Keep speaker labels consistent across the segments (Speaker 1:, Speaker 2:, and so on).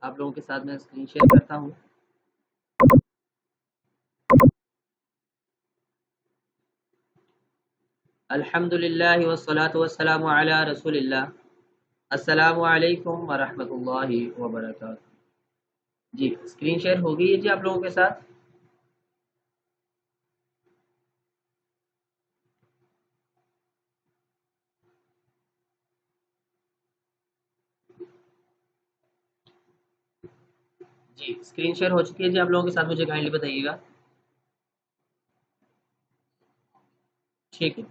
Speaker 1: آپ لوگوں کے ساتھ میں اسکرین شیئر کرتا ہوں. الحمدللہ والصلاة والسلام علی رسول اللہ. السلام علیکم ورحمۃ اللہ وبرکاتہ. جی اسکرین شیئر ہو گئی ہے جی آپ لوگوں کے ساتھ. جی اسکرین شیئر ہو چکی ہے جی آپ لوگوں کے ساتھ. مجھے کائنڈلی بتائیے گا. ٹھیک ہے.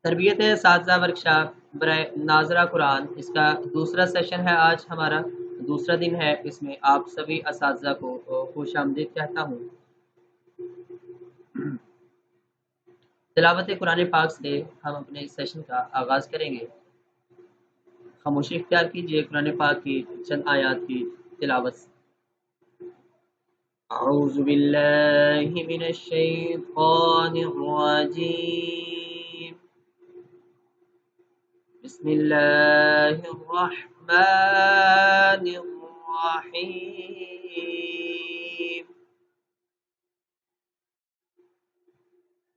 Speaker 1: تربیت اساتذہ ورکشاپ برائے ناظرہ قرآن، اس کا دوسرا سیشن ہے آج ہمارا. دوسرا دن ہے. اس میں آپ سبھی اساتذہ کو خوش آمدید کہتا ہوں. تلاوت قرآن پاک سے ہم اپنے اس سیشن کا آغاز کریں گے. خاموشی اختیار کیجیے قرآن پاک کی چند آیات کی تلاوت سے. اعوذ باللہ من الشیطان الرجیم. بسم اللہ الرحمن الرحیم.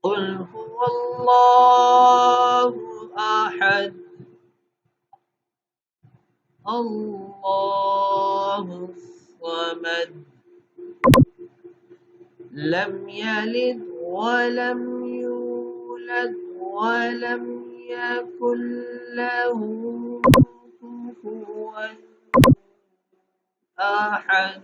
Speaker 1: قل هو اللہ احد اللہ الصمد لم يلد ولم يولد ولم يكن له كفوا أحد.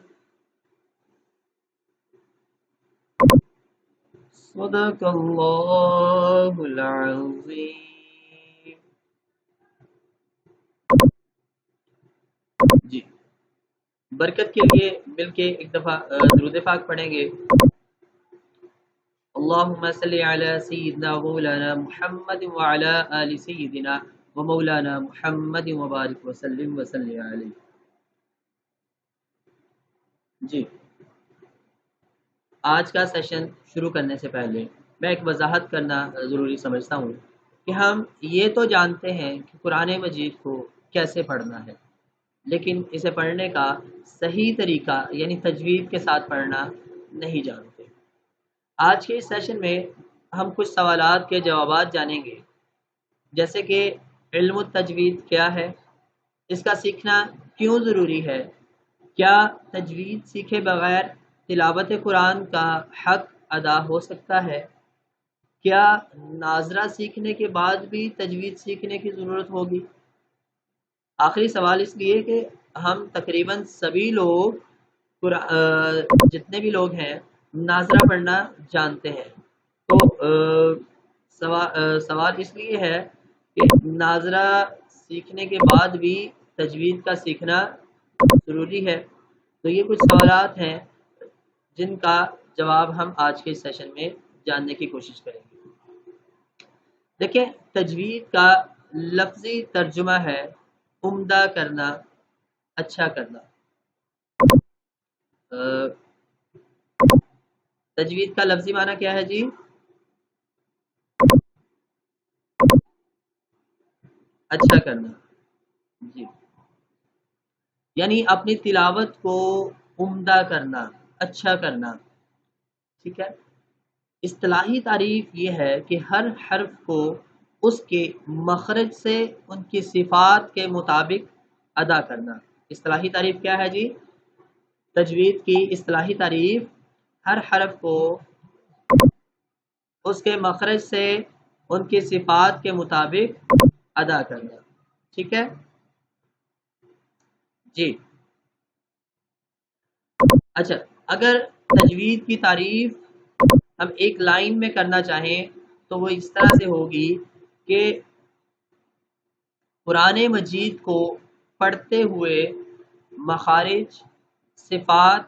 Speaker 1: صدق اللہ العظیم. جی برکت کے لیے مل کے ایک دفعہ درود پاک پڑھیں گے. اللہم صلی علی سیدنا مولانا محمد وعلی آل سیدنا و مولانا محمد مبارک وسلم وسلم علیہ. جی آج کا سیشن شروع کرنے سے پہلے میں ایک وضاحت کرنا ضروری سمجھتا ہوں کہ ہم یہ تو جانتے ہیں کہ قرآن مجید کو کیسے پڑھنا ہے، لیکن اسے پڑھنے کا صحیح طریقہ یعنی تجوید کے ساتھ پڑھنا نہیں جانتے. آج کے اس سیشن میں ہم کچھ سوالات کے جوابات جانیں گے، جیسے کہ علم التجوید کیا ہے، اس کا سیکھنا کیوں ضروری ہے، کیا تجوید سیکھے بغیر تلاوت قرآن کا حق ادا ہو سکتا ہے، کیا ناظرہ سیکھنے کے بعد بھی تجوید سیکھنے کی ضرورت ہوگی. آخری سوال اس لیے کہ ہم تقریباً سبھی لوگ جتنے بھی لوگ ہیں ناظرہ پڑھنا جانتے ہیں. تو سوال اس لیے ہے کہ ناظرہ سیکھنے کے بعد بھی تجوید کا سیکھنا ضروری ہے. تو یہ کچھ سوالات ہیں جن کا جواب ہم آج کے سیشن میں جاننے کی کوشش کریں گے. دیکھیں تجوید کا لفظی ترجمہ ہے عمدہ کرنا، اچھا کرنا. تجوید کا لفظی معنی کیا ہے جی؟ اچھا کرنا. جی یعنی اپنی تلاوت کو عمدہ کرنا، اچھا کرنا. ٹھیک ہے. اصطلاحی تعریف یہ ہے کہ ہر حرف کو اس کے مخرج سے ان کی صفات کے مطابق ادا کرنا. اصطلاحی تعریف کیا ہے جی؟ تجوید کی اصطلاحی تعریف ہر حرف کو اس کے مخرج سے ان کی صفات کے مطابق ادا کرنا. ٹھیک ہے جی. اچھا اگر تجوید کی تعریف ہم ایک لائن میں کرنا چاہیں تو وہ اس طرح سے ہوگی کہ قرآن مجید کو پڑھتے ہوئے مخارج، صفات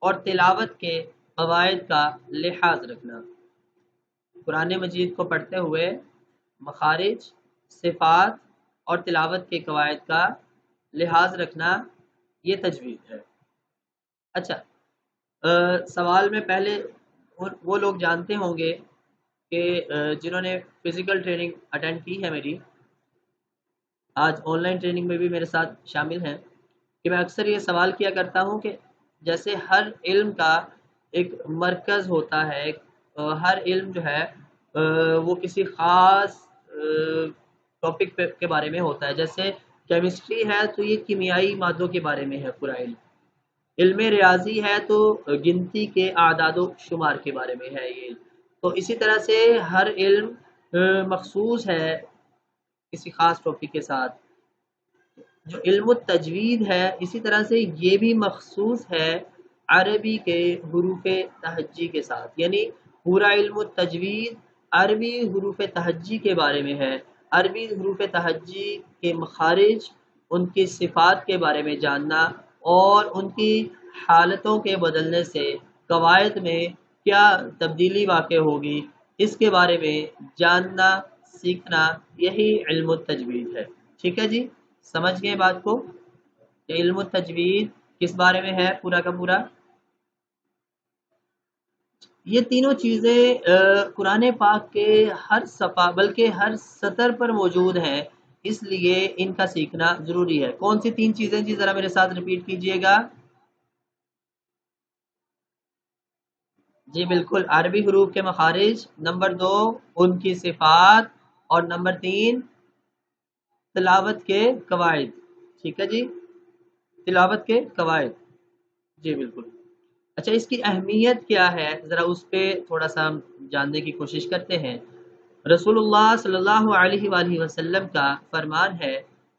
Speaker 1: اور تلاوت کے قواعد کا لحاظ رکھنا. قرآن مجید کو پڑھتے ہوئے مخارج، صفات اور تلاوت کے قواعد کا لحاظ رکھنا یہ تجوید ہے. اچھا سوال میں پہلے وہ لوگ جانتے ہوں گے کہ جنہوں نے فزیکل ٹریننگ اٹینڈ کی ہے میری، آج آن لائن ٹریننگ میں بھی میرے ساتھ شامل ہیں. کہ میں اکثر یہ سوال کیا کرتا ہوں کہ جیسے ہر علم کا ایک مرکز ہوتا ہے، ہر علم جو ہے وہ کسی خاص ٹاپک کے بارے میں ہوتا ہے. جیسے کیمسٹری ہے تو یہ کیمیائی مادوں کے بارے میں ہے پورا علم. علم ریاضی ہے تو گنتی کے اعداد و شمار کے بارے میں ہے یہ علم. تو اسی طرح سے ہر علم مخصوص ہے کسی خاص ٹاپک کے ساتھ. جو علم التجوید ہے اسی طرح سے یہ بھی مخصوص ہے عربی کے حروف تہجی کے ساتھ. یعنی پورا علم التجوید عربی حروف تہجی کے بارے میں ہے. عربی حروف تہجی کے مخارج، ان کی صفات کے بارے میں جاننا اور ان کی حالتوں کے بدلنے سے قواعد میں کیا تبدیلی واقع ہوگی، اس کے بارے میں جاننا سیکھنا، یہی علم التجوید ہے. ٹھیک ہے جی، سمجھ گئے بات کو کہ علم التجوید کس بارے میں ہے پورا کا پورا. یہ تینوں چیزیں قرآن پاک کے ہر صفحہ بلکہ ہر سطر پر موجود ہیں، اس لیے ان کا سیکھنا ضروری ہے. کون سی تین چیزیں جی، ذرا میرے ساتھ ریپیٹ کیجئے گا. جی بالکل، عربی حروف کے مخارج، نمبر 2 ان کی صفات، اور نمبر 3 تلاوت کے قواعد. ٹھیک ہے جی، تلاوت کے قواعد. جی بالکل. اچھا، اس کی اہمیت کیا ہے ذرا اس پہ تھوڑا سا ہم جاننے کی کوشش کرتے ہیں. رسول اللہ صلی اللہ علیہ وآلہ وسلم کا فرمان ہے،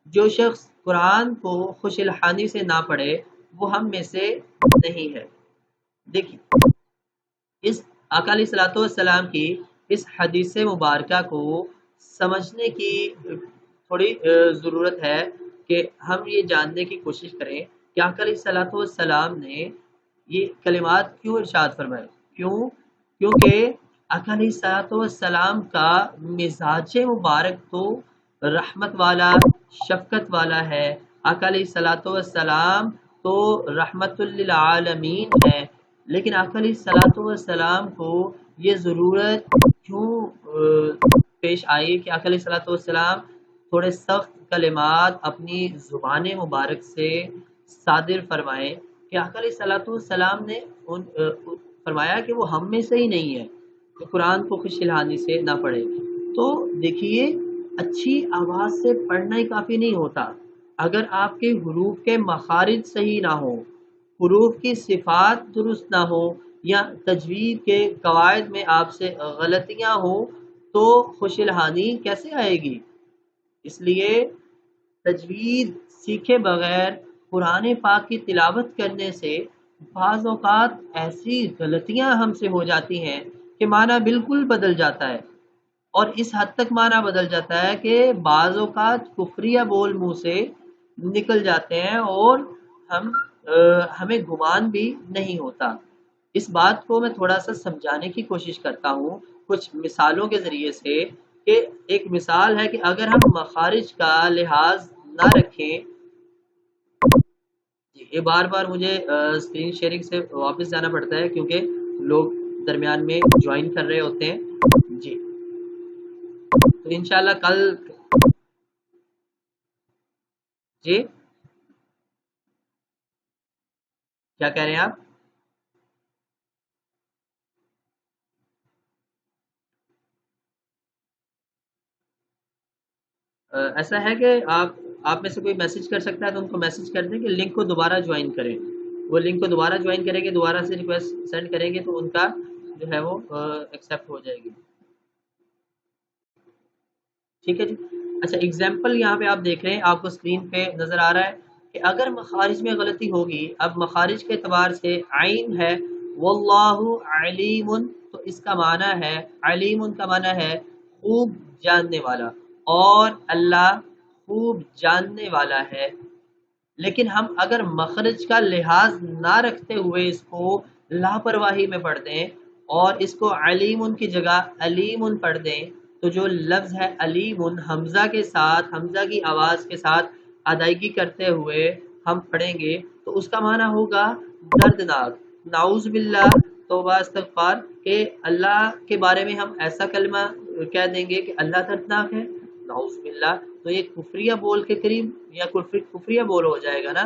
Speaker 1: جو شخص قرآن کو خوش الحانی سے نہ پڑھے وہ ہم میں سے نہیں ہے. دیکھیے، اس آقا علیہ الصلوۃ والسلام کی اس حدیث مبارکہ کو سمجھنے کی تھوڑی ضرورت ہے کہ ہم یہ جاننے کی کوشش کریں کہ آقا علیہ الصلوۃ والسلام نے یہ کلمات کیوں ارشاد فرمائے. کیونکہ آقا علیہ الصلوۃ والسلام کا مزاج مبارک تو رحمت والا، شفقت والا ہے. آقا علیہ الصلوۃ والسلام تو رحمت للعالمین ہے. لیکن آقا علیہ الصلوۃ والسلام کو یہ ضرورت کیوں پیش آئی کہ آقا علیہ الصلوۃ والسلام تھوڑے سخت کلمات اپنی زبان مبارک سے صادر فرمائیں کہ آقا علیہ الصلوۃ والسلام نے فرمایا کہ وہ ہم میں سے ہی نہیں ہے کہ قرآن کو خوش الحانی سے نہ پڑھے. تو دیکھیے، اچھی آواز سے پڑھنا ہی کافی نہیں ہوتا. اگر آپ کے حروف کے مخارج صحیح نہ ہوں، حروف کی صفات درست نہ ہو، یا تجوید کے قواعد میں آپ سے غلطیاں ہوں تو خوش الحانی کیسے آئے گی. اس لیے تجوید سیکھے بغیر قرآن پاک کی تلاوت کرنے سے بعض اوقات ایسی غلطیاں ہم سے ہو جاتی ہیں کہ معنی بالکل بدل جاتا ہے. اور اس حد تک معنی بدل جاتا ہے کہ بعض اوقات کفریہ بول منہ سے نکل جاتے ہیں اور ہمیں گمان بھی نہیں ہوتا. اس بات کو میں تھوڑا سا سمجھانے کی کوشش کرتا ہوں کچھ مثالوں کے ذریعے سے. کہ ایک مثال ہے کہ اگر ہم مخارج کا لحاظ نہ رکھیں، یہ بار بار مجھے اسکرین شیئرنگ سے واپس جانا پڑتا ہے کیونکہ لوگ درمیان میں جوائن کر رہے ہوتے ہیں. جی، تو انشاءاللہ کل. جی کیا کہہ رہے ہیں آپ؟ ایسا ہے کہ آپ میں سے کوئی میسج کر سکتا ہے تو ان کو میسج کر دیں کہ لنک کو دوبارہ جوائن کریں. وہ لنک کو دوبارہ جوائن کریں گے، دوبارہ سے ریکویسٹ سینڈ کریں گے تو ان کا جو ہے وہ ایکسیپٹ ہو جائے گی. ٹھیک ہے جی. اچھا، اگزامپل یہاں پہ آپ دیکھ رہے ہیں، آپ کو اسکرین پہ نظر آ رہا ہے کہ اگر مخارج میں غلطی ہوگی، اب مخارج کے اعتبار سے عین ہے واللہ علیم، تو اس کا معنی ہے، علیم کا معنی ہے خوب جاننے والا، اور اللہ خوب جاننے والا ہے. لیکن ہم اگر مخرج کا لحاظ نہ رکھتے ہوئے اس کو لاپرواہی میں پڑھ دیں اور اس کو علیم کی جگہ علیم پڑھ دیں، تو جو لفظ ہے علیم حمزہ کے ساتھ، حمزہ کی آواز کے ساتھ ادائیگی کرتے ہوئے ہم پڑھیں گے تو اس کا معنی ہوگا دردناک. نعوذ باللہ، توبہ استغفار، کہ اللہ کے بارے میں ہم ایسا کلمہ کہہ دیں گے کہ اللہ دردناک ہے، نعوذ باللہ. تو یہ کفریہ بول کے قریب یا کفریہ بول ہو جائے گا نا.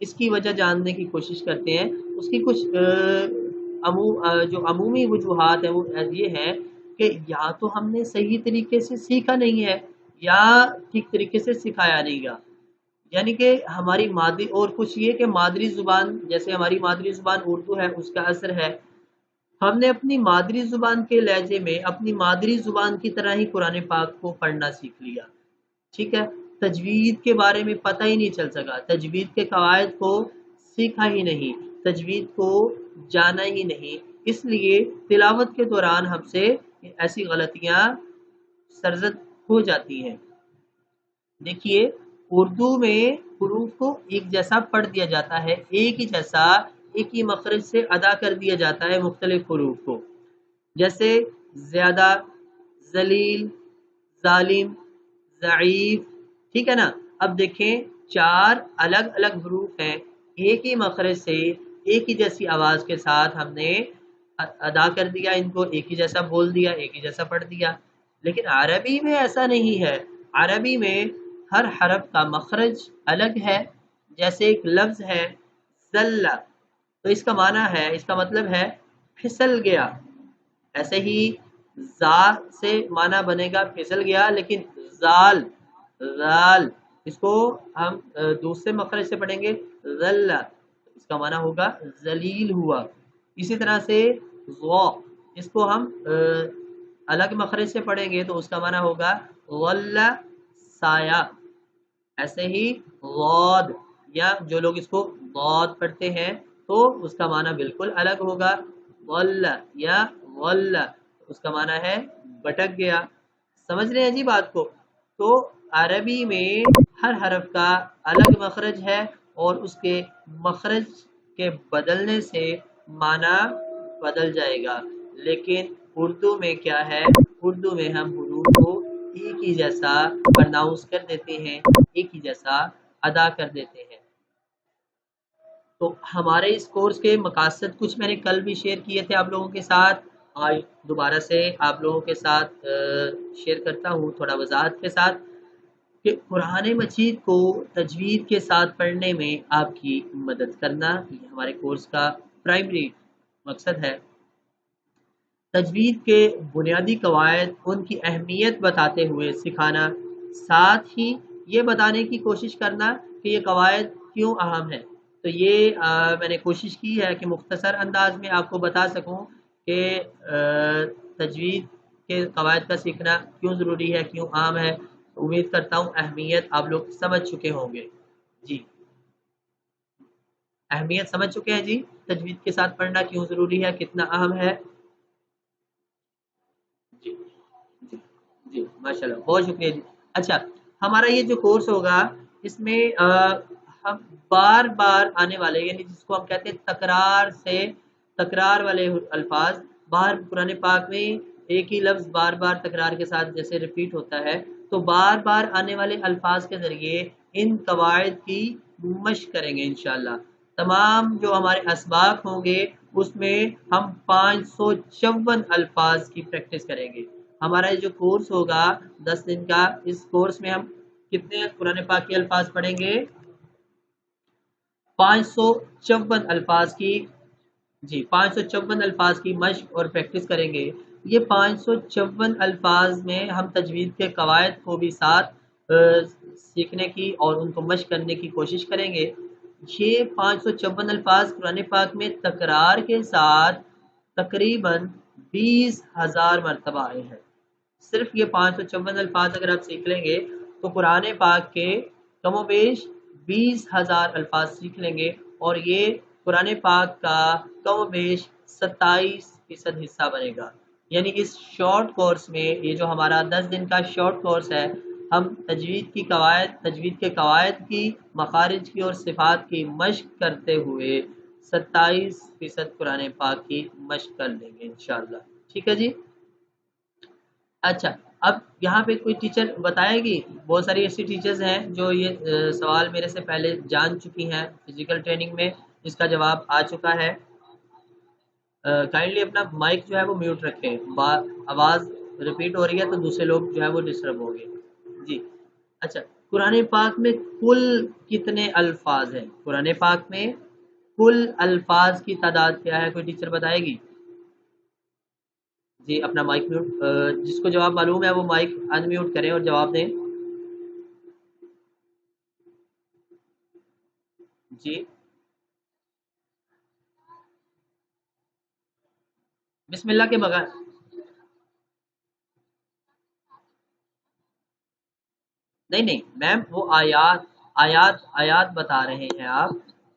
Speaker 1: اس کی وجہ جاننے کی کوشش کرتے ہیں، اس کی کچھ جو عمومی وجوہات ہیں وہ یہ ہے کہ یا تو ہم نے صحیح طریقے سے سیکھا نہیں ہے یا ٹھیک طریقے سے سکھایا نہیں گیا، یعنی کہ ہماری مادری، اور کچھ یہ کہ مادری زبان، جیسے ہماری مادری زبان اردو ہے، اس کا اثر ہے، ہم نے اپنی مادری زبان کے لہجے میں اپنی مادری زبان کی طرح ہی قرآن پاک کو پڑھنا سیکھ لیا، ٹھیک ہے، تجوید کے بارے میں پتہ ہی نہیں چل سکا، تجوید کے قواعد کو سیکھا ہی نہیں، تجوید کو جانا ہی نہیں، اس لیے تلاوت کے دوران ہم سے ایسی غلطیاں سرزد ہو جاتی ہیں۔ دیکھیے، اردو میں حروف کو ایک جیسا پڑھ دیا جاتا ہے، ایک ہی جیسا، ایک ہی مخرج سے ادا کر دیا جاتا ہے مختلف حروف کو، جیسے زیادہ، ذلیل، ظالم، ضعیف، ٹھیک ہے نا۔ اب دیکھیں، 4 الگ الگ حروف ہیں، ایک ہی مخرج سے ایک ہی جیسی آواز کے ساتھ ہم نے ادا کر دیا، ان کو ایک ہی جیسا بول دیا، ایک ہی جیسا پڑھ دیا، لیکن عربی میں ایسا نہیں ہے۔ عربی میں ہر حرف کا مخرج الگ ہے، جیسے ایک لفظ ہے زل، تو اس کا معنی ہے، اس کا مطلب ہے پھسل گیا، ایسے ہی زا سے معنی بنے گا پھسل گیا، لیکن زال، زال، اس کو ہم دوسرے مخرج سے پڑھیں گے زل، اس کا معنی ہوگا ذلیل ہوا۔ اسی طرح سے غو، اس کو ہم الگ مخرج سے پڑھیں گے تو اس کا معنی ہوگا غل، سایہ۔ ایسے ہی غود، یا جو لوگ اس کو غود پڑھتے ہیں تو اس کا معنی بالکل الگ ہوگا، غل یا غل، اس کا معنی ہے بٹک گیا۔ سمجھ رہے ہیں جی بات کو؟ تو عربی میں ہر حرف کا الگ مخرج ہے، اور اس کے مخرج کے بدلنے سے معنی بدل جائے گا، لیکن اردو میں کیا ہے، اردو میں ہم حروف کو ایک ہی جیسا پرناؤنس کر دیتے ہیں، ایک ہی جیسا ادا کر دیتے ہیں۔ تو ہمارے اس کورس کے مقاصد کچھ میں نے کل بھی شیئر کیے تھے آپ لوگوں کے ساتھ، آج دوبارہ سے آپ لوگوں کے ساتھ شیئر کرتا ہوں تھوڑا وضاحت کے ساتھ، کہ قرآن مجید کو تجوید کے ساتھ پڑھنے میں آپ کی مدد کرنا، یہ ہمارے کورس کا پرائمری مقصد ہے۔ تجوید کے بنیادی قواعد، ان کی اہمیت بتاتے ہوئے سکھانا، ساتھ ہی یہ بتانے کی کوشش کرنا کہ یہ قواعد کیوں اہم ہیں۔ تو یہ میں نے کوشش کی ہے کہ مختصر انداز میں آپ کو بتا سکوں کہ تجوید کے قواعد کا سیکھنا کیوں ضروری ہے، کیوں اہم ہے۔ امید کرتا ہوں اہمیت آپ لوگ سمجھ چکے ہوں گے۔ جی، اہمیت سمجھ چکے ہیں جی، تجوید کے ساتھ پڑھنا کیوں ضروری ہے، کتنا اہم ہے۔ جی جی جی، ماشاء اللہ، بہت شکریہ جی۔ اچھا، ہمارا یہ جو کورس ہوگا، اس میں ہم بار بار آنے والے، یعنی جس کو ہم کہتے ہیں تکرار سے، تکرار والے الفاظ، باہر قرآن پاک میں ایک ہی لفظ بار بار تکرار کے ساتھ جیسے ریپیٹ ہوتا ہے، تو بار بار آنے والے الفاظ کے ذریعے ان قواعد کی مشق کریں گے انشاءاللہ۔ تمام جو ہمارے اسباق ہوں گے اس میں ہم 554 الفاظ کی پریکٹس کریں گے۔ ہمارا یہ جو کورس ہوگا 10 دن کا، اس کورس میں ہم کتنے قرآن پاک کے الفاظ پڑھیں گے؟ 554 الفاظ کی، جی 554 الفاظ کی مشق اور پریکٹس کریں گے۔ یہ 554 الفاظ میں ہم تجوید کے قواعد کو بھی ساتھ سیکھنے کی اور ان کو مشق کرنے کی کوشش کریں گے۔ یہ 554 الفاظ قرآن پاک میں تکرار کے ساتھ تقریباً 20,000 مرتبہ آئے ہیں۔ صرف یہ 554 الفاظ اگر آپ سیکھ لیں گے تو قرآن پاک کے کم و بیش 20,000 الفاظ سیکھ لیں گے، اور یہ قرآن پاک کا کم و بیش 27% حصہ بنے گا۔ یعنی اس شارٹ کورس میں، یہ جو ہمارا 10 دن کا شارٹ کورس ہے، ہم تجوید کی قواعد، تجوید کے قواعد کی، مخارج کی اور صفات کی مشق کرتے ہوئے 27% قرآن پاک کی مشق کر لیں گے انشاءاللہ۔ ٹھیک ہے جی؟ اچھا، اب یہاں پہ کوئی ٹیچر بتائے گی، بہت ساری ایسی ٹیچرز ہیں جو یہ سوال میرے سے پہلے جان چکی ہیں فزیکل ٹریننگ میں، اس کا جواب آ چکا ہے۔ کائنڈلی اپنا مائک جو ہے وہ میوٹ رکھیں، آواز ریپیٹ ہو رہی ہے تو دوسرے لوگ جو ہے وہ ڈسٹرب ہو گئے۔ جی، اچھا، قرآن پاک میں کل کتنے الفاظ ہیں؟ قرآن پاک میں کل الفاظ کی تعداد کیا ہے؟ کوئی ٹیچر بتائے گی؟ جی اپنا مائک میوٹ، جس کو جواب معلوم ہے وہ مائک ان میوٹ کریں اور جواب دیں۔ جی بسم اللہ کے بغیر نہیں نہیں میم، وہ آیات بتا رہے ہیں آپ،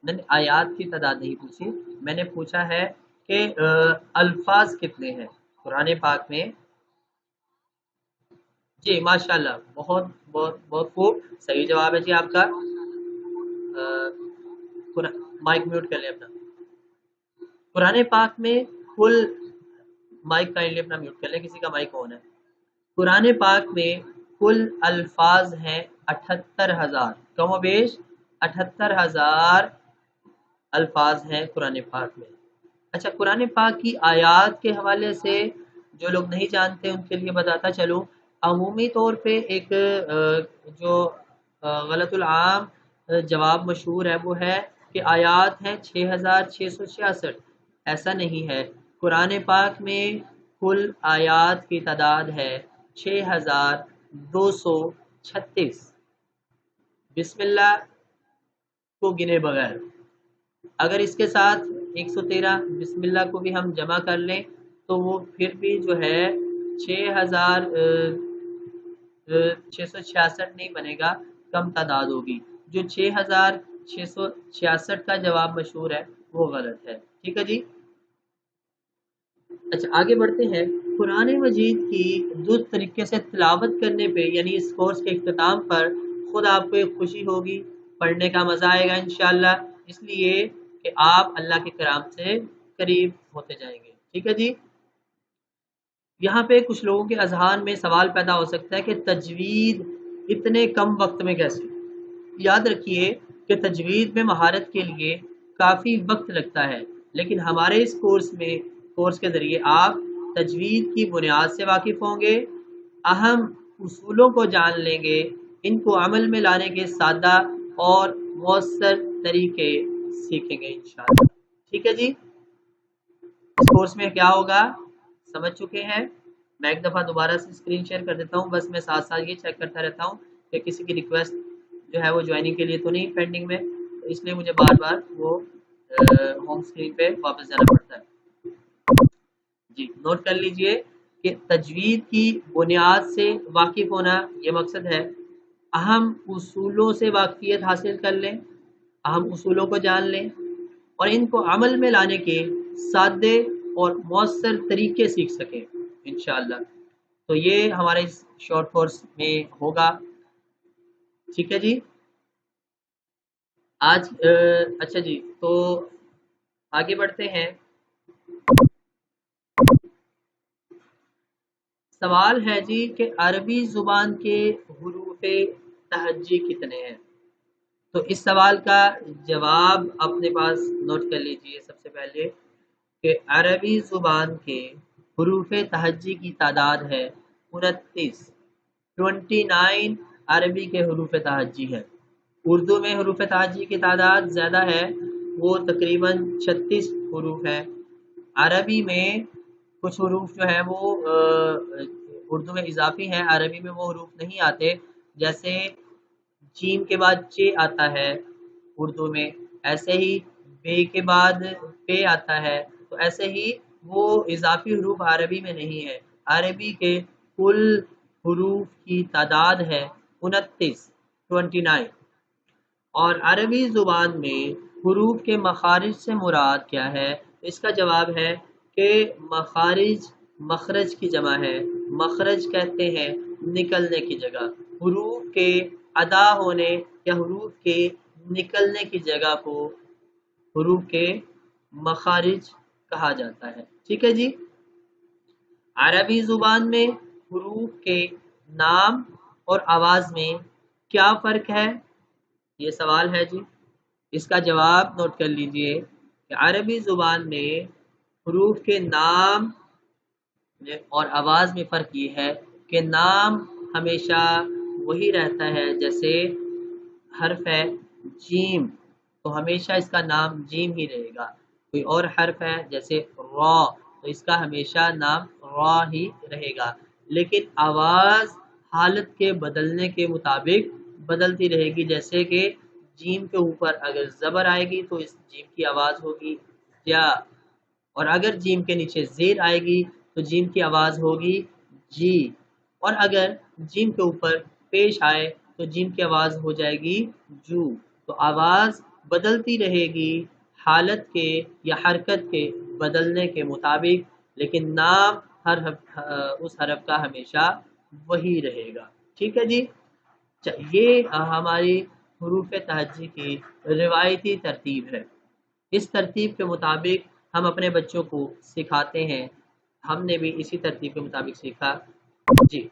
Speaker 1: میں نے آیات کی تعداد نہیں پوچھی، میں نے پوچھا ہے کہ الفاظ کتنے ہیں قرآن پاک میں؟ جی ماشاء اللہ، بہت بہت بہت خوب، صحیح جواب ہے جی آپ کا۔ مائک میوٹ کر لیں اپنا۔ قرآن پاک میں کل، مائک کائنڈلی اپنا میوٹ کر لیں، کسی کا مائک آن ہے۔ قرآن پاک میں کل الفاظ ہیں 78,000، کم و بیش 78,000 الفاظ ہیں قرآن پاک میں۔ اچھا، قرآن پاک کی آیات کے حوالے سے جو لوگ نہیں جانتے ان کے لیے بتاتا چلوں، عمومی طور پہ ایک جو غلط العام جواب مشہور ہے وہ ہے کہ آیات ہیں 6,666۔ ایسا نہیں ہے، قرآن پاک میں کل آیات کی تعداد ہے 6,236۔ بسم اللہ کو گنے بغیر، اگر اس کے ساتھ 113 بسم اللہ کو بھی ہم جمع کر لیں تو وہ پھر بھی جو ہے 6,666 نہیں بنے گا، کم تعداد ہوگی۔ جو 6,666 کا جواب مشہور ہے وہ غلط ہے، ٹھیک ہے جی۔ اچھا آگے بڑھتے ہیں۔ قرآن مجید کی درست طریقے سے تلاوت کرنے پہ، یعنی اس کورس کے اختتام پر خود آپ کو ایک خوشی ہوگی، پڑھنے کا مزہ آئے گا انشاءاللہ، اس لیے کہ آپ اللہ کے کرام سے قریب ہوتے جائیں گے، ٹھیک ہے جی۔ یہاں پہ کچھ لوگوں کے اذہان میں سوال پیدا ہو سکتا ہے کہ تجوید اتنے کم وقت میں کیسے؟ یاد رکھیے کہ تجوید میں مہارت کے لیے کافی وقت لگتا ہے، لیکن ہمارے اس کورس کے ذریعے آپ تجوید کی بنیاد سے واقف ہوں گے، اہم اصولوں کو جان لیں گے، ان کو عمل میں لانے کے سادہ اور مؤثر طریقے سیکھیں گے انشاءاللہ، ٹھیک ہے جی۔ اس کورس میں کیا ہوگا سمجھ چکے ہیں؟ میں ایک دفعہ دوبارہ سے اسکرین شیئر کر دیتا ہوں، بس میں ساتھ ساتھ یہ چیک کرتا رہتا ہوں کہ کسی کی ریکویسٹ جو ہے وہ جوائننگ کے لیے تو نہیں پینڈنگ میں، تو اس لیے مجھے بار بار وہ ہوم اسکرین پہ واپس جانا پڑتا ہے۔ جی نوٹ کر لیجئے کہ تجوید کی بنیاد سے واقف ہونا یہ مقصد ہے، اہم اصولوں سے واقفیت حاصل کر لیں، اہم اصولوں کو جان لیں اور ان کو عمل میں لانے کے سادے اور مؤثر طریقے سیکھ سکیں انشاءاللہ۔ تو یہ ہمارے اس شارٹ کورس میں ہوگا، ٹھیک ہے جی۔ آج اچھا جی، تو آگے بڑھتے ہیں۔ سوال ہے جی کہ عربی زبان کے حروف تہجی کتنے ہیں؟ تو اس سوال کا جواب اپنے پاس نوٹ کر لیجئے سب سے پہلے کہ عربی زبان کے حروف تہجی کی تعداد ہے 29 عربی کے حروف تہجی ہے۔ اردو میں حروف تہجی کی تعداد زیادہ ہے، وہ تقریباً 36 حروف ہے۔ عربی میں کچھ حروف جو ہیں وہ اردو میں اضافی ہیں، عربی میں وہ حروف نہیں آتے، جیسے جیم کے بعد چ آتا ہے اردو میں، ایسے ہی بے کے بعد پے آتا ہے، تو ایسے ہی وہ اضافی حروف عربی میں نہیں ہے۔ عربی کے کل حروف کی تعداد ہے 29 اور عربی زبان میں حروف کے مخارج سے مراد کیا ہے؟ اس کا جواب ہے کہ مخارج مخرج کی جمع ہے، مخرج کہتے ہیں نکلنے کی جگہ، حروف کے ادا ہونے یا حروف کے نکلنے کی جگہ کو حروف کے مخارج کہا جاتا ہے، ٹھیک ہے جی۔ عربی زبان میں حروف کے نام اور آواز میں کیا فرق ہے؟ یہ سوال ہے جی، اس کا جواب نوٹ کر لیجئے کہ عربی زبان میں حروف کے نام اور آواز میں فرق یہ ہے کہ نام ہمیشہ وہی رہتا ہے. جیسے حرف ہے جیم تو ہمیشہ اس کا نام جیم ہی رہے گا. کوئی اور حرف ہے جیسے را تو اس کا ہمیشہ نام را ہی رہے گا. لیکن آواز حالت کے بدلنے کے مطابق بدلتی رہے گی. جیسے کہ جیم کے اوپر اگر زبر آئے گی تو اس جیم کی آواز ہوگی یا، اور اگر جیم کے نیچے زیر آئے گی تو جیم کی آواز ہوگی جی، اور اگر جیم کے اوپر پیش آئے تو جیم کی آواز ہو جائے گی جو. تو آواز بدلتی رہے گی حالت کے یا حرکت کے بدلنے کے مطابق، لیکن نام ہر اس حرف کا ہمیشہ وہی رہے گا. ٹھیک ہے جی. یہ ہماری حروف تہجی کی روایتی ترتیب ہے. اس ترتیب کے مطابق ہم اپنے بچوں کو سکھاتے ہیں. ہم نے بھی اسی ترتیب کے مطابق سیکھا. جی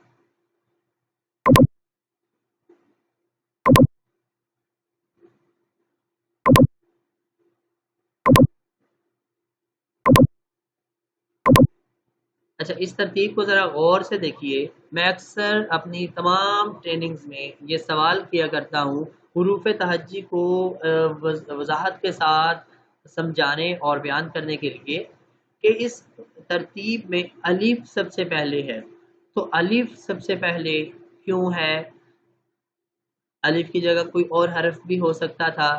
Speaker 1: اچھا، اس ترتیب کو ذرا غور سے دیکھیے. میں اکثر اپنی تمام ٹریننگز میں یہ سوال کیا کرتا ہوں حروف تہجی کو وضاحت کے ساتھ سمجھانے اور بیان کرنے کے لیے کہ اس ترتیب میں الف سب سے پہلے ہے. تو الف سب سے پہلے کیوں ہے؟ الف کی جگہ کوئی اور حرف بھی ہو سکتا تھا،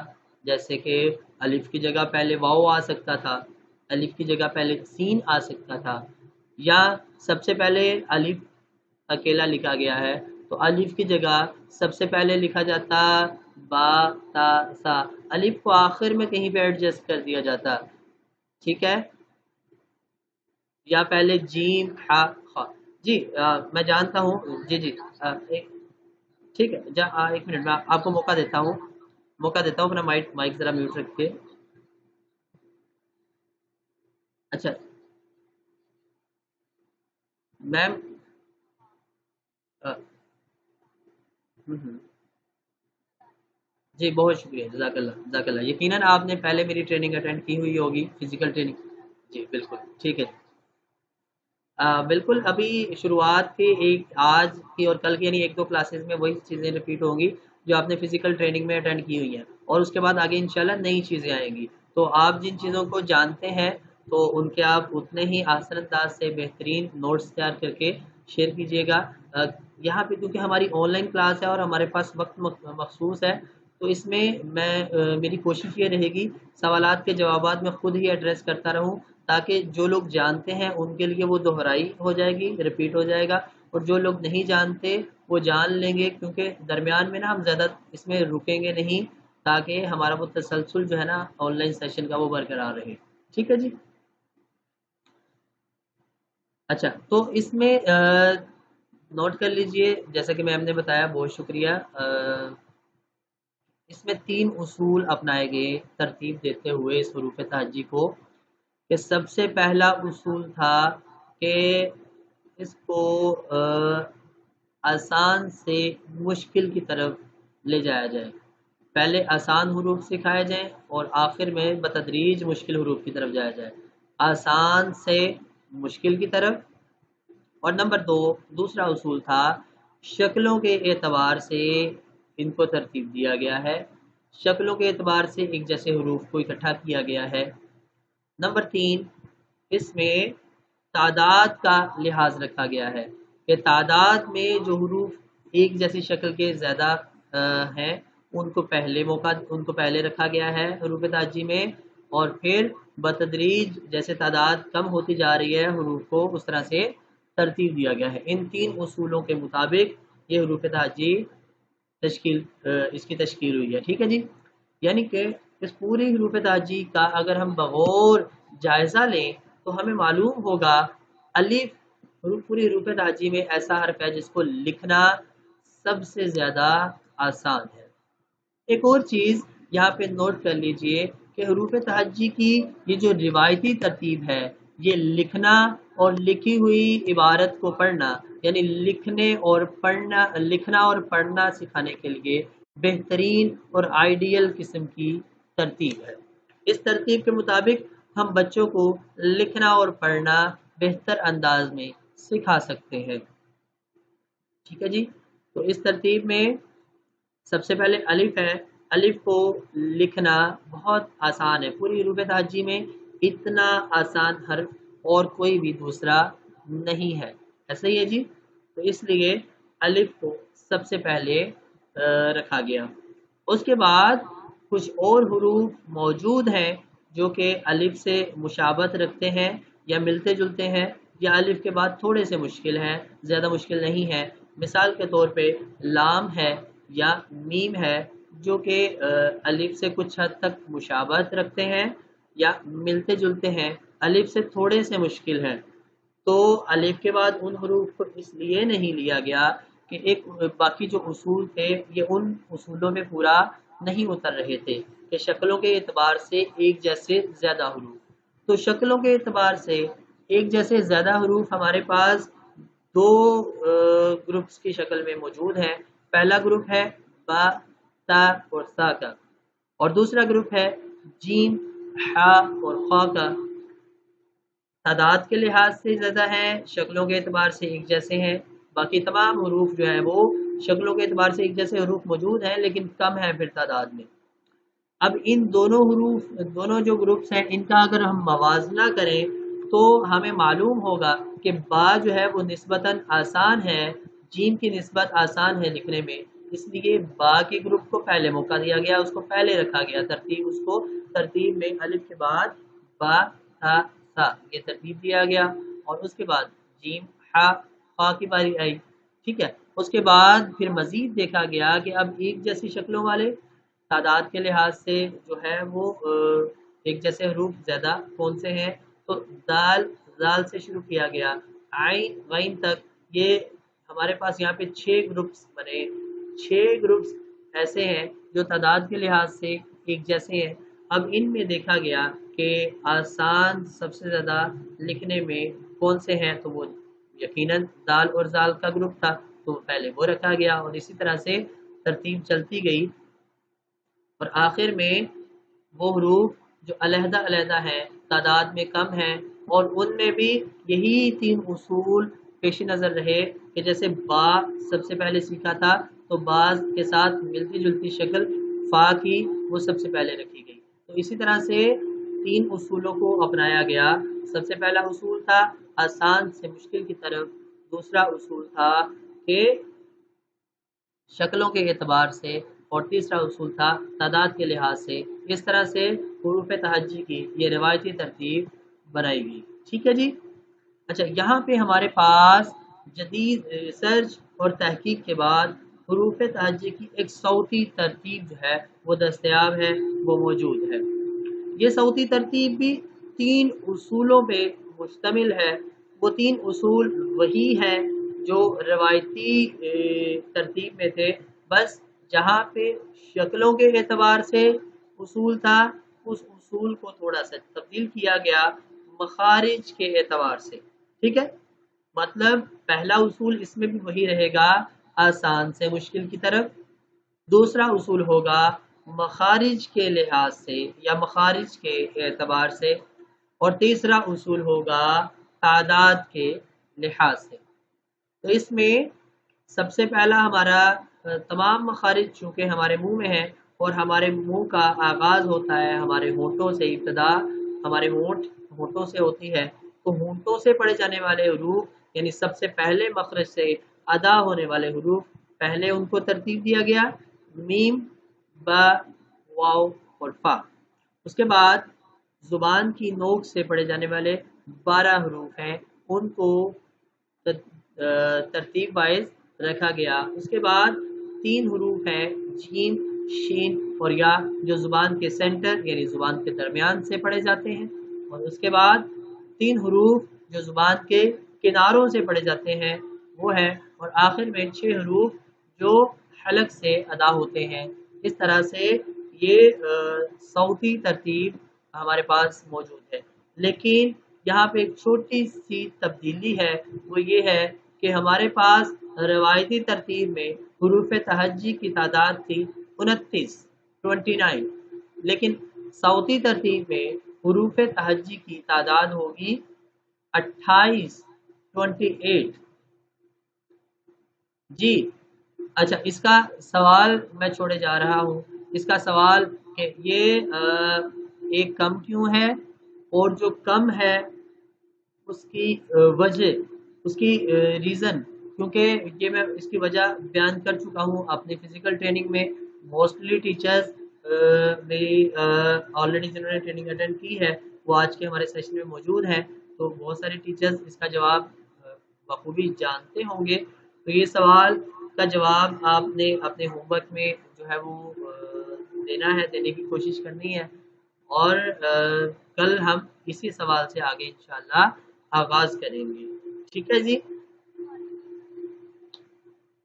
Speaker 1: جیسے کہ الف کی جگہ پہلے واو آ سکتا تھا، الف کی جگہ پہلے سین آ سکتا تھا، یا سب سے پہلے الف اکیلا لکھا گیا ہے تو الف کی جگہ سب سے پہلے لکھا جاتا با تا سا، الف کو آخر میں کہیں پہ ایڈجسٹ کر دیا جاتا. ٹھیک ہے، یا پہلے جیم ہا خا. جی میں جانتا ہوں. جی جی ٹھیک ہے. ایک منٹ میں آپ کو موقع دیتا ہوں اپنا مائک ذرا میوٹ رکھ کے. اچھا میم، جی بہت شکریہ، جزاک اللہ جزاک اللہ. یقیناً آپ نے پہلے میری ٹریننگ اٹینڈ کی ہوئی ہوگی، فزیکل ٹریننگ. جی بالکل ٹھیک ہے. بالکل ابھی شروعات کی ایک آج کی اور کل کی یعنی ایک دو کلاسز میں وہی چیزیں رپیٹ ہوں گی جو آپ نے فزیکل ٹریننگ میں اٹینڈ کی ہوئی ہیں، اور اس کے بعد آگے انشاءاللہ نئی چیزیں آئیں گی. تو آپ جن چیزوں کو جانتے ہیں تو ان کے آپ اتنے ہی آسان انداز سے بہترین نوٹس تیار کر کے شیئر کیجیے گا. یہاں پہ کیونکہ ہماری آن لائن کلاس ہے اور ہمارے پاس وقت مخصوص ہے، تو اس میں میری کوشش یہ رہے گی سوالات کے جوابات میں خود ہی ایڈریس کرتا رہوں، تاکہ جو لوگ جانتے ہیں ان کے لیے وہ دہرائی ہو جائے گی، رپیٹ ہو جائے گا، اور جو لوگ نہیں جانتے وہ جان لیں گے. کیونکہ درمیان میں نا ہم زیادہ اس میں رکیں گے نہیں، تاکہ ہمارا وہ تسلسل جو ہے نا آن لائن سیشن کا وہ برقرار رہے. ٹھیک ہے جی. اچھا تو اس میں نوٹ کر لیجئے، جیسا کہ میم نے بتایا، بہت شکریہ. اس میں 3 اصول اپنائے گئے ترتیب دیتے ہوئے اس حروف تہجی کو. کہ سب سے پہلا اصول تھا کہ اس کو آسان سے مشکل کی طرف لے جایا جائے. پہلے آسان حروف سکھائے جائیں اور آخر میں بتدریج مشکل حروف کی طرف جایا جائے. آسان سے مشکل کی طرف. اور نمبر 2 دوسرا اصول تھا شکلوں کے اعتبار سے ان کو ترتیب دیا گیا ہے. شکلوں کے اعتبار سے ایک جیسے حروف کو اکٹھا کیا گیا ہے. نمبر 3 اس میں تعداد کا لحاظ رکھا گیا ہے کہ تعداد میں جو حروف ایک جیسی شکل کے زیادہ ہیں ان کو پہلے رکھا گیا ہے حروف تہجی میں، اور پھر بتدریج جیسے تعداد کم ہوتی جا رہی ہے حروف کو اس طرح سے ترتیب دیا گیا ہے. ان 3 اصولوں کے مطابق یہ حروف تہجی اس کی تشکیل ہوئی ہے. ٹھیک ہے جی. یعنی کہ اس پوری حروف تہجی کا اگر ہم بغور جائزہ لیں تو ہمیں معلوم ہوگا الف پوری حروف تہجی میں ایسا حرف ہے جس کو لکھنا سب سے زیادہ آسان ہے. ایک اور چیز یہاں پہ نوٹ کر لیجئے کہ حروف تہجی کی یہ جو روایتی ترتیب ہے، یہ لکھنا اور لکھی ہوئی عبارت کو پڑھنا، یعنی لکھنا اور پڑھنا سکھانے کے لیے بہترین اور آئیڈیل قسم کی ترتیب ہے. اس ترتیب کے مطابق ہم بچوں کو لکھنا اور پڑھنا بہتر انداز میں سکھا سکتے ہیں. ٹھیک ہے جی. تو اس ترتیب میں سب سے پہلے الف ہے. الف کو لکھنا بہت آسان ہے، پوری حروف تہجی میں اتنا آسان حرف اور کوئی بھی دوسرا نہیں ہے. ایسا ہی ہے جی. تو اس لیے الف کو سب سے پہلے رکھا گیا. اس کے بعد کچھ اور حروف موجود ہیں جو کہ الف سے مشابہت رکھتے ہیں یا ملتے جلتے ہیں، یا الف کے بعد تھوڑے سے مشکل ہیں، زیادہ مشکل نہیں ہے. مثال کے طور پہ لام ہے یا میم ہے، جو کہ الف سے کچھ حد تک مشابہت رکھتے ہیں یا ملتے جلتے ہیں، الف سے تھوڑے سے مشکل ہیں. تو الف کے بعد ان حروف کو اس لیے نہیں لیا گیا کہ ایک باقی جو اصول تھے یہ ان اصولوں میں پورا نہیں اتر رہے تھے کہ شکلوں کے اعتبار سے ایک جیسے زیادہ حروف. تو شکلوں کے اعتبار سے ایک جیسے زیادہ حروف ہمارے پاس دو گروپس کی شکل میں موجود ہیں. پہلا گروپ ہے با، تا اور سا کا، اور دوسرا گروپ ہے جیم، ہا اور خا کا. تعداد کے لحاظ سے زیادہ ہیں، شکلوں کے اعتبار سے ایک جیسے ہیں. باقی تمام حروف جو ہیں وہ شکلوں کے اعتبار سے ایک جیسے حروف موجود ہیں لیکن کم ہیں پھر تعداد میں. اب ان دونوں حروف، دونوں جو گروپس ہیں، ان کا اگر ہم موازنہ کریں تو ہمیں معلوم ہوگا کہ با جو ہے وہ نسبتاً آسان ہے، جیم کی نسبت آسان ہے لکھنے میں. اس لیے با کے گروپ کو پہلے موقع دیا گیا، اس کو پہلے رکھا گیا. ترتیب میں الف کے بعد با، تھا، سا یہ ترتیب دیا گیا، اور اس کے بعد جیم، ہا، خا کی باری آئی. ٹھیک ہے. اس کے بعد پھر مزید دیکھا گیا کہ اب ایک جیسی شکلوں والے تعداد کے لحاظ سے جو ہے وہ ایک جیسے حروف زیادہ کون سے ہیں. تو دال، زال سے شروع کیا گیا، عین، غین تک. یہ ہمارے پاس یہاں پہ 6 گروپس بنے. 6 گروپس ایسے ہیں جو تعداد کے لحاظ سے ایک جیسے ہیں. اب ان میں دیکھا گیا کہ آسان سب سے زیادہ لکھنے میں کون سے ہیں، تو وہ یقیناً دال اور زال کا گروپ تھا، تو پہلے وہ رکھا گیا، اور اسی طرح سے ترتیب چلتی گئی. اور آخر میں وہ حروف جو علیحدہ علیحدہ ہیں، تعداد میں کم ہیں، اور ان میں بھی یہی 3 اصول پیش نظر رہے کہ جیسے با سب سے پہلے سیکھا تھا تو بعض کے ساتھ ملتی جلتی شکل فا کی وہ سب سے پہلے رکھی گئی. تو اسی طرح سے 3 اصولوں کو اپنایا گیا. سب سے پہلا اصول تھا آسان سے مشکل کی طرف، دوسرا اصول تھا کہ شکلوں کے اعتبار سے، اور تیسرا اصول تھا تعداد کے لحاظ سے. اس طرح سے حروف تہجی کی یہ روایتی ترتیب بنائی گئی. ٹھیک ہے جی. اچھا، یہاں پہ ہمارے پاس جدید ریسرچ اور تحقیق کے بعد حروف تہجی کی ایک صوتی ترتیب جو ہے وہ دستیاب ہے، وہ موجود ہے. یہ صوتی ترتیب بھی 3 اصولوں پہ مشتمل ہے. وہ 3 اصول وہی ہیں جو روایتی ترتیب میں تھے، بس جہاں پہ شکلوں کے اعتبار سے اصول تھا اس اصول کو تھوڑا سا تبدیل کیا گیا مخارج کے اعتبار سے. ٹھیک ہے. مطلب پہلا اصول اس میں بھی وہی رہے گا، آسان سے مشکل کی طرف. دوسرا اصول ہوگا مخارج کے لحاظ سے یا مخارج کے اعتبار سے، اور تیسرا اصول ہوگا تعداد کے لحاظ سے. تو اس میں سب سے پہلا ہمارا تمام مخارج چونکہ ہمارے منہ میں ہے، اور ہمارے منہ کا آغاز ہوتا ہے ہمارے ہونٹوں سے، ابتدا ہمارے ہونٹوں سے ہوتی ہے. تو ہونٹوں سے پڑھے جانے والے حروف یعنی سب سے پہلے مخرج سے ادا ہونے والے حروف، پہلے ان کو ترتیب دیا گیا، میم، با، واو اور فا. اس کے بعد زبان کی نوک سے پڑھے جانے والے 12 حروف ہیں، ان کو ترتیب وائز رکھا گیا. اس کے بعد 3 حروف ہیں، جیم، شین اور یا، جو زبان کے سینٹر یعنی زبان کے درمیان سے پڑھے جاتے ہیں. اور اس کے بعد 3 حروف جو زبان کے کناروں سے پڑھے جاتے ہیں وہ ہے. اور آخر میں 6 حروف جو حلق سے ادا ہوتے ہیں. اس طرح سے یہ صوتی ترتیب ہمارے پاس موجود ہے. لیکن یہاں پہ ایک چھوٹی سی تبدیلی ہے، وہ یہ ہے کہ ہمارے پاس روایتی ترتیب میں حروف تہجی کی تعداد تھی 29، لیکن صوتی ترتیب میں حروف تہجی کی تعداد ہوگی 28. جی. اچھا، اس کا سوال میں چھوڑے جا رہا ہوں. اس کا سوال کہ یہ ایک کم کیوں ہے، اور جو کم ہے اس کی وجہ، اس کی ریزن، کیونکہ یہ میں اس کی وجہ بیان کر چکا ہوں اپنی فزیکل ٹریننگ میں. موسٹلی ٹیچرز میری آلریڈی جنہوں نے ٹریننگ اٹینڈ کی ہے وہ آج کے ہمارے سیشن میں موجود ہیں، تو بہت سارے ٹیچرز اس کا جواب بخوبی جانتے ہوں گے. تو یہ سوال کا جواب آپ نے اپنے ہوم ورک میں جو ہے وہ دینا ہے، دینے کی کوشش کرنی ہے. اور کل ہم اسی سوال سے آگے انشاءاللہ آغاز کریں گے. ٹھیک ہے جی.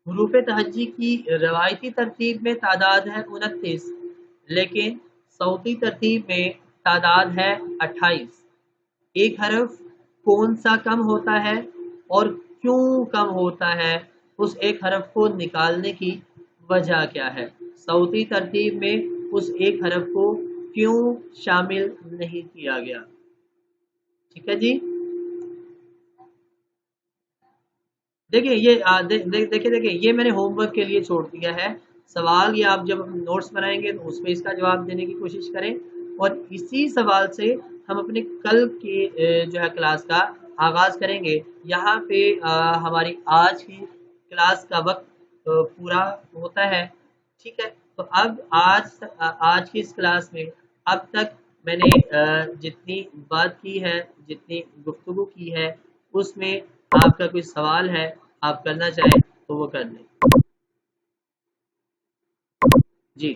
Speaker 1: حروف تہجی کی روایتی ترتیب میں تعداد ہے 29، لیکن صوتی ترتیب میں تعداد ہے 28. ایک حرف کون سا کم ہوتا ہے اور کیوں کم ہوتا ہے، اس ایک حرف کو نکالنے کی وجہ کیا ہے؟ صوتی ترتیب میں اس ایک حرف کو کیوں شامل نہیں کیا گیا؟ ٹھیک ہے جی. دیکھیں دیکھیں یہ میں نے ہوم ورک کے لیے چھوڑ دیا ہے. سوال یہ آپ جب نوٹس بنائیں گے تو اس میں اس کا جواب دینے کی کوشش کریں، اور اسی سوال سے ہم اپنے کل کی جو ہے کلاس کا آغاز کریں گے. یہاں پہ ہماری آج کی کلاس کا وقت پورا ہوتا ہے. ٹھیک ہے. تو اب آج کی اس کلاس میں اب تک میں نے جتنی بات کی ہے، جتنی گفتگو کی ہے، اس میں آپ کا کوئی سوال ہے آپ کرنا چاہیں تو وہ کر لیں. جی.